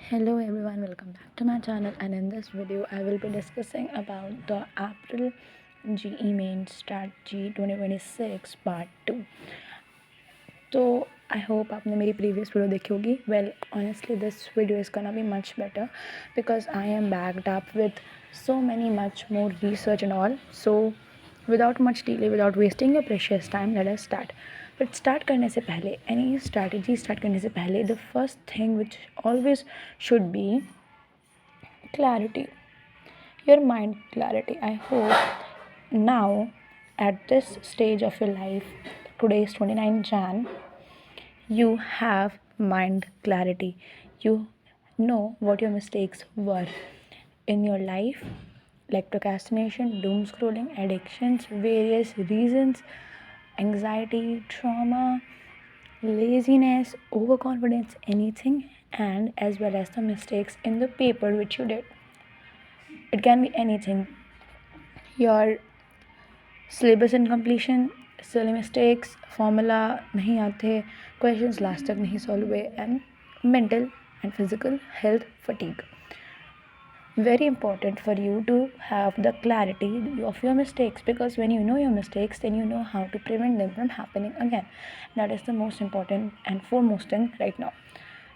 Hello everyone, welcome back to my channel, and in this video I will be discussing about the April GE Main Strategy 2026 Part 2. तो I hope आपने मेरी previous video देखी होगी. Well, honestly this video is gonna be much better because I am backed up with so many much more research and all. So without much delay, without wasting your precious time, let us start. But start करने से पहले, any strategy start करने से पहले, the first thing which always should be clarity, your mind clarity. I hope now at this stage of your life, today is 29 Jan, you have mind clarity. You know what your mistakes were in your life, like procrastination, doom scrolling, addictions, various reasons, anxiety, trauma, laziness, overconfidence, anything, and as well as the mistakes in the paper which you did. It can be anything. Your syllabus incompletion, silly mistakes, formula नहीं आते, questions last तक नहीं solve हुए, and mental and physical health fatigue. Very important for you to have the clarity of your mistakes, because when you know your mistakes, then you know how to prevent them from happening again. That is the most important and foremost thing right now.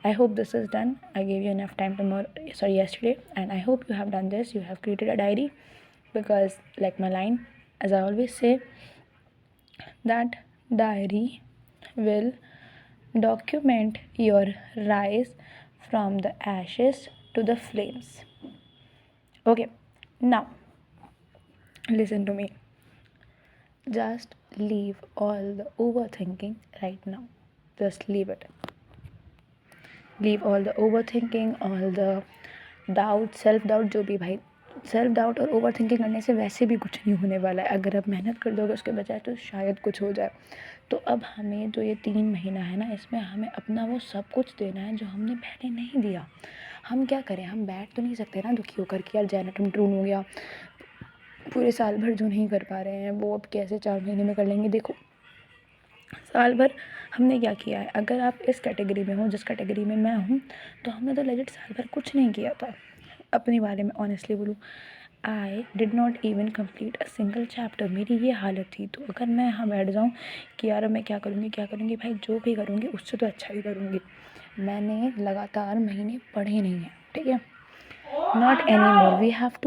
I hope this is done. I gave you enough time yesterday, and I hope you have done this. You have created a diary, because like my line, as I always say, that diary will document your rise from the ashes to the flames. Okay, now listen to me. Just leave all the overthinking right now. Just leave it. Leave all the overthinking, all the doubt, self doubt, जो भी भाई, self doubt और over thinking करने से वैसे भी कुछ नहीं होने वाला है. अगर आप मेहनत कर दोगे उसके बजाय, तो शायद कुछ हो जाए. तो अब हमें जो ये 3 महीना है ना, इसमें हमें अपना वो सब कुछ देना है जो हमने पहले नहीं दिया. हम क्या करें, हम बैठ तो नहीं सकते ना दुखी होकर कि यार जेनेटम ट्रून हो गया, पूरे साल भर जो नहीं कर पा रहे हैं वो अब कैसे 4 महीने में कर लेंगे. देखो, साल भर हमने क्या किया है. अगर आप इस कैटेगरी में हो जिस कैटेगरी में मैं हूँ, तो हमने तो लेजिट साल भर कुछ नहीं किया था. अपने बारे में ऑनेस्टली बोलूँ, I did not even complete a single chapter. मेरी ये हालत थी. तो अगर मैं यहाँ बैठ जाऊँ कि यार मैं क्या करूँगी, भाई जो भी करूँगी उससे तो अच्छा ही करूँगी. मैंने लगातार महीने पढ़े नहीं हैं, ठीक है. Not anymore. We have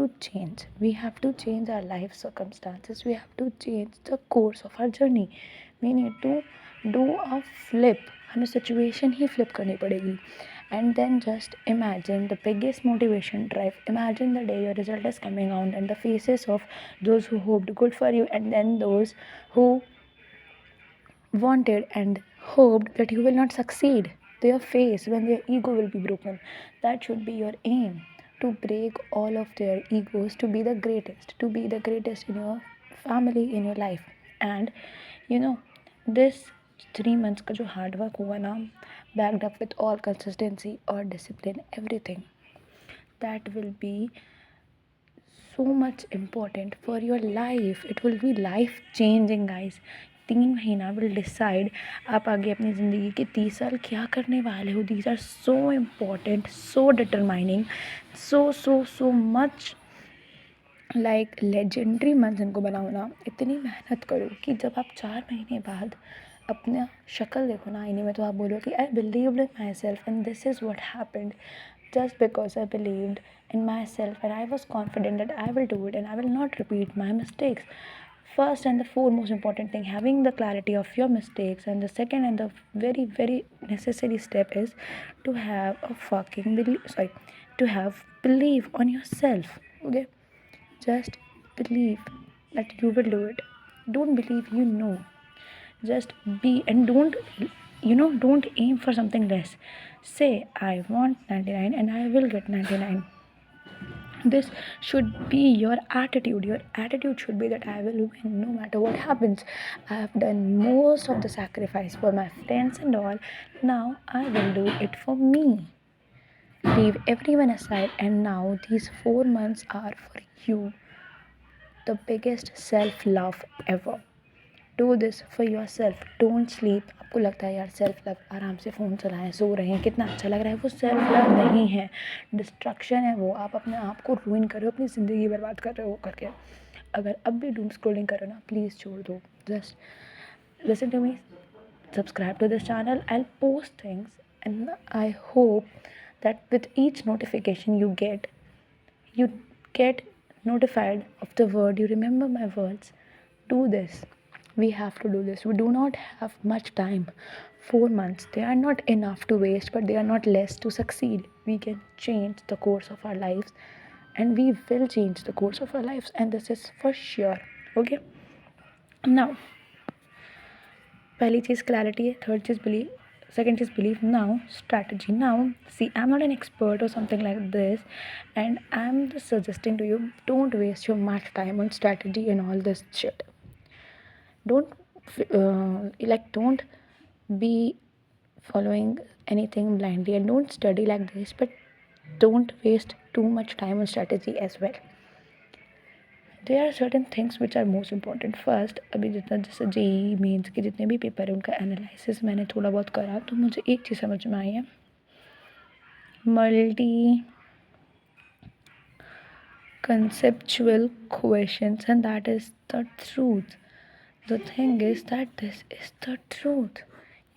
to change our life circumstances. We have to change the course of our journey. We need to do a flip. हमें सिचुएशन ही फ्लिप करनी पड़ेगी. And then just imagine the biggest motivation drive. Imagine the day your result is coming out and the faces of those who hoped good for you, and then those who wanted and hoped that you will not succeed. Their face when their ego will be broken. That should be your aim, to break all of their egos, to be the greatest in your family, in your life. And you know, this 3 months का जो hard work हुआ ना, backed up with all consistency or discipline, everything, that will be so much important for your life. It will be life changing, guys. 3 महीना will decide आप आगे अपनी ज़िंदगी के 30 साल क्या करने वाले हो. These are so important, so determining, so much like legendary months इनको बनाओ ना. इतनी मेहनत करो कि जब आप 4 महीने बाद अपना शक्ल देखो ना आईने में, तो आप बोलो कि आई believed in my self and this is what happened. Just because I believed in myself and I was confident that I will do it and I will not repeat my mistakes. First and the foremost important thing, having the clarity of your mistakes, and the second and the very necessary step is to have to have belief on yourself. Okay, just believe that you will do it. Don't believe you know. Just be, and don't aim for something less. Say I want 99 and I will get 99. This should be your attitude. Your attitude should be that I will win no matter what happens. I have done most of the sacrifice for my friends and all. Now I will do it for me. Leave everyone aside, and now these 4 months are for you. The biggest self love ever. Do this for yourself. Don't sleep आपको लगता है यार self love, आराम से phone चलाएं, सो रहे हैं, कितना अच्छा लग रहा है, वो सेल्फ लव नहीं है, डिस्ट्रक्शन है वो। आप अपने आप को रूइन कर रहे हो, अपनी ज़िंदगी बर्बाद कर रहे हो करके। अगर अब भी डूम स्क्रॉलिंग करो ना, प्लीज़ छोड़ दो। Just listen to me, subscribe to this channel. I'll post things, and I hope that with each notification you get notified of the word, you remember my words. Do this. We have to do this. We do not have much time. 4 months, they are not enough to waste, but they are not less to succeed. We can change the course of our lives, and we will change the course of our lives, and this is for sure. Okay, now पहली चीज़ clarity है, third चीज़ believe, second चीज़ believe. Now strategy. Now see, I am not an expert और something like this, and I am just suggesting to you, don't waste your much time on strategy and all this shit. Don't be following anything blindly, and don't study like this, but don't waste too much time on strategy as well. There are certain things which are most important. First, अभी जितना जैसे JEE mains के जितने भी paper है उनका analysis मैंने थोड़ा बहुत करा, तो मुझे एक चीज़ समझ में आई है, multi conceptual questions, and that is the truth. The thing is that this is the truth.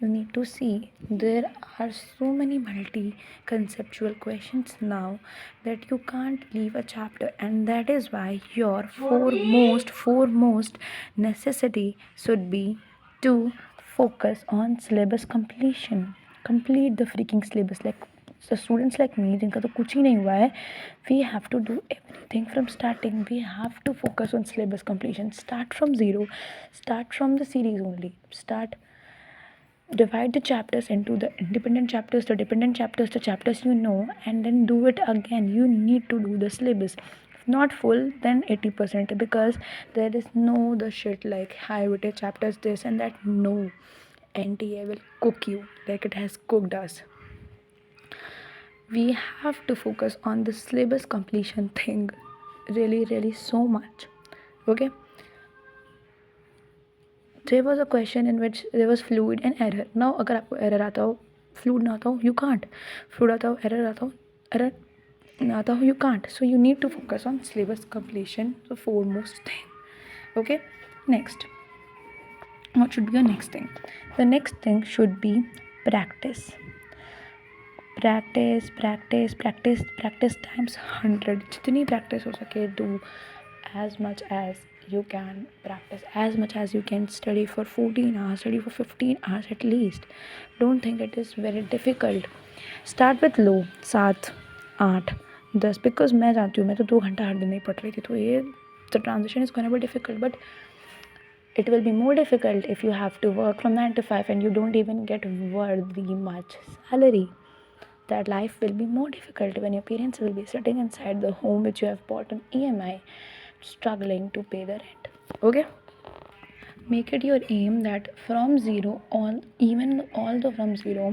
You need to see there are so many multi conceptual questions now that you can't leave a chapter, and that is why your foremost necessity should be to focus on syllabus completion. Complete the freaking syllabus. Like so students like me जिनका तो कुछ ही नहीं हुआ है, we have to do everything from starting. We have to focus on syllabus completion. Start from zero. Start from the series only. Divide the chapters into the independent chapters, the dependent chapters, the chapters you know, and then do it again. You need to do the syllabus. If not full, then 80%, because there is no the shit like high weighted chapters this and that. No, NTA will cook you like it has cooked us. We have to focus on the syllabus completion thing really so much. Okay, there was a question in which there was fluid and error. Now अगर आपको error आता हो, fluid ना आता हो, you can't. fluid आता हो, error आता हो, error ना आता हो, you can't. So you need to focus on syllabus completion, the foremost thing. Okay, next, what should be your next thing? The next thing should be practice. Practice times 100. जितनी practice हो सके, do as much as you can. Practice as much as you can. Study for 14 hours, study for 15 hours at least. Don't think it is very difficult. Start with low, 7, 8, 10, because मैं जानती हूँ, मैं तो 2 घंटा हर दिन नहीं पढ़ रही थी, तो ये the transition is gonna be difficult, but it will be more difficult if you have to work from 9 to 5 and you don't even get worthy much salary. That life will be more difficult when your parents will be sitting inside the home which you have bought on EMI, struggling to pay the rent. Okay, make it your aim that from zero on, even although from zero,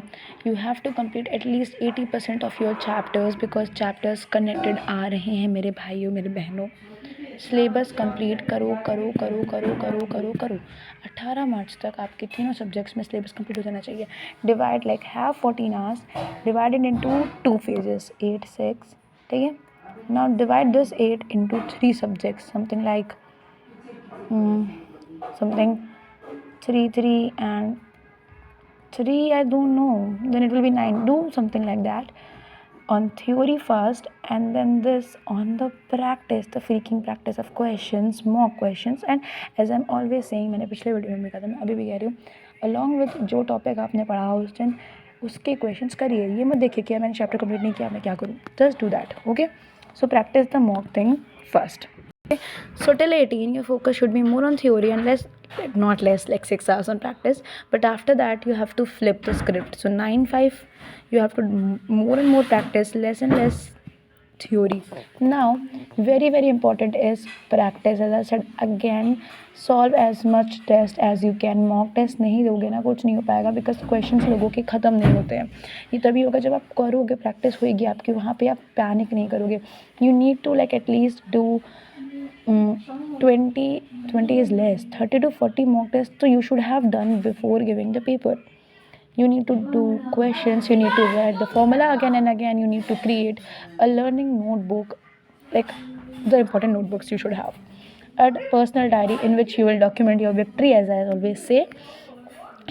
you have to complete at least 80% of your chapters, because chapters connected आ रहे हैं मेरे भाइयों मेरे बहनों. Syllabus complete करो 18 मार्च तक आपके तीनों सब्जेक्ट्स में सिलेबस कंप्लीट हो जाना चाहिए. Divide like have 14 hours divided into 2 phases, 8, 6. ठीक है, now divide this 8 into 3 subjects, something like something 3 and 3, I don't know, then it will be 9. Do something like that on theory first, and then this on the practice, the freaking practice of questions, mock questions. And as I'm always saying, मैंने पिछले video में भी कहा था, मैं अभी भी कह रही हूँ, along with जो टॉपिक आपने पढ़ा उस दिन उसके क्वेश्चंस करिए. ये मत देखिए कि मैंने चैप्टर कंप्लीट नहीं किया, मैं क्या करूँ. Just do that. Okay, so practice the mock thing first. So till 18 your focus should be more on theory and not less, like 6 hours on practice. But after that you have to flip the script. So 9-5 you have to more and more practice, less and less theory. Now very important is practice. As I said again, solve as much test as you can. mock test नहीं दोगे ना, कुछ नहीं हो पाएगा, because questions लोगों के ख़त्म नहीं होते हैं. ये तभी होगा जब आप करोगे, प्रैक्टिस होएगी आपकी, वहाँ पे आप पैनिक नहीं करोगे. You need to like at least do 20 is less, 30 to 40 mock tests so you should have done before giving the paper. You need to do questions, you need to write the formula again and again, you need to create a learning notebook, like the important notebooks you should have, a personal diary in which you will document your victory, as I always say,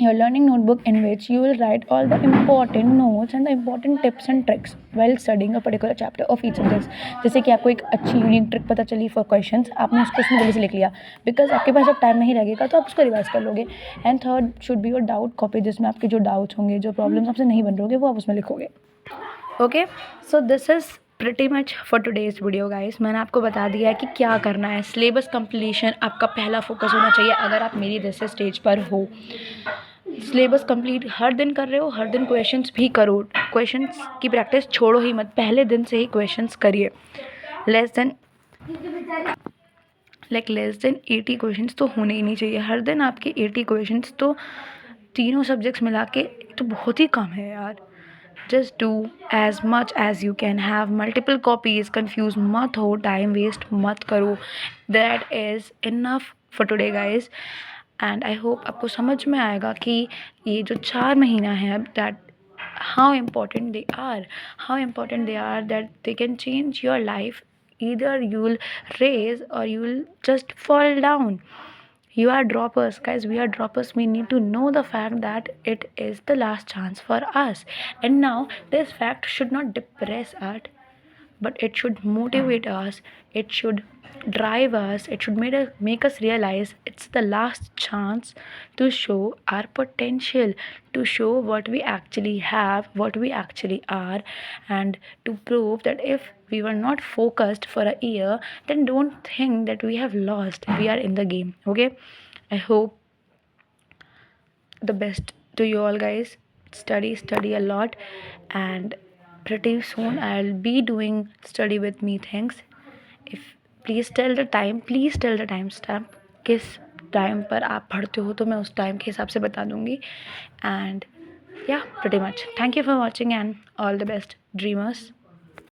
your learning notebook in which you will write all the important notes and the important tips and tricks while studying a particular chapter of each subject. जैसे कि आपको एक अच्छी unique trick पता चली for questions, आपने उसको उसमें जल्दी से लिख लिया बिकॉज आपके पास जब टाइम नहीं लगेगा तो आप उसको रिवाइज कर लोगे. And third should be your doubt copy, जिसमें आपके जो डाउट्स होंगे, जो प्रॉब्लम्स आपसे नहीं बन रहे होंगे, वो आप उसमें लिखोगे. Okay, so this is pretty much for today's video guys. मैंने आपको बता दिया है कि क्या करना है. सिलेबस कंप्लीशन आपका पहला फोकस होना चाहिए अगर आप मेरी जैसे स्टेज पर हो. सिलेबस कंप्लीट हर दिन कर रहे हो, हर दिन क्वेश्चंस भी करो. क्वेश्चंस की प्रैक्टिस छोड़ो ही मत, पहले दिन से ही क्वेश्चंस करिए. लेस देन 80 क्वेश्चंस तो होने ही नहीं चाहिए. हर दिन आपके 80 क्वेश्चंस तो तीनों सब्जेक्ट्स मिला के तो बहुत ही कम है यार. Just do as much as you can. Have multiple copies, confuse मत हो, टाइम वेस्ट मत करो. That is enough for today guys. And I hope आपको समझ में आएगा कि ये जो 4 महीना है that how important they are, that they can change your life. Either you will raise or you will just fall down. You are droppers, guys. We are droppers. We need to know the fact that it is the last chance for us. And now this fact should not depress us, but it should motivate us, it should drive us, it should make us realize it's the last chance to show our potential, to show what we actually have, what we actually are, and to prove that if we were not focused for a year, then don't think that we have lost. We are in the game. Okay, I hope the best to you all, guys. Study a lot, and pretty soon I'll be doing study with me things. If please tell the time stamp किस time पर आप पढ़ते हो, तो मैं उस time के हिसाब से बता दूँगी. And yeah, pretty much. Thank you for watching and all the best, dreamers.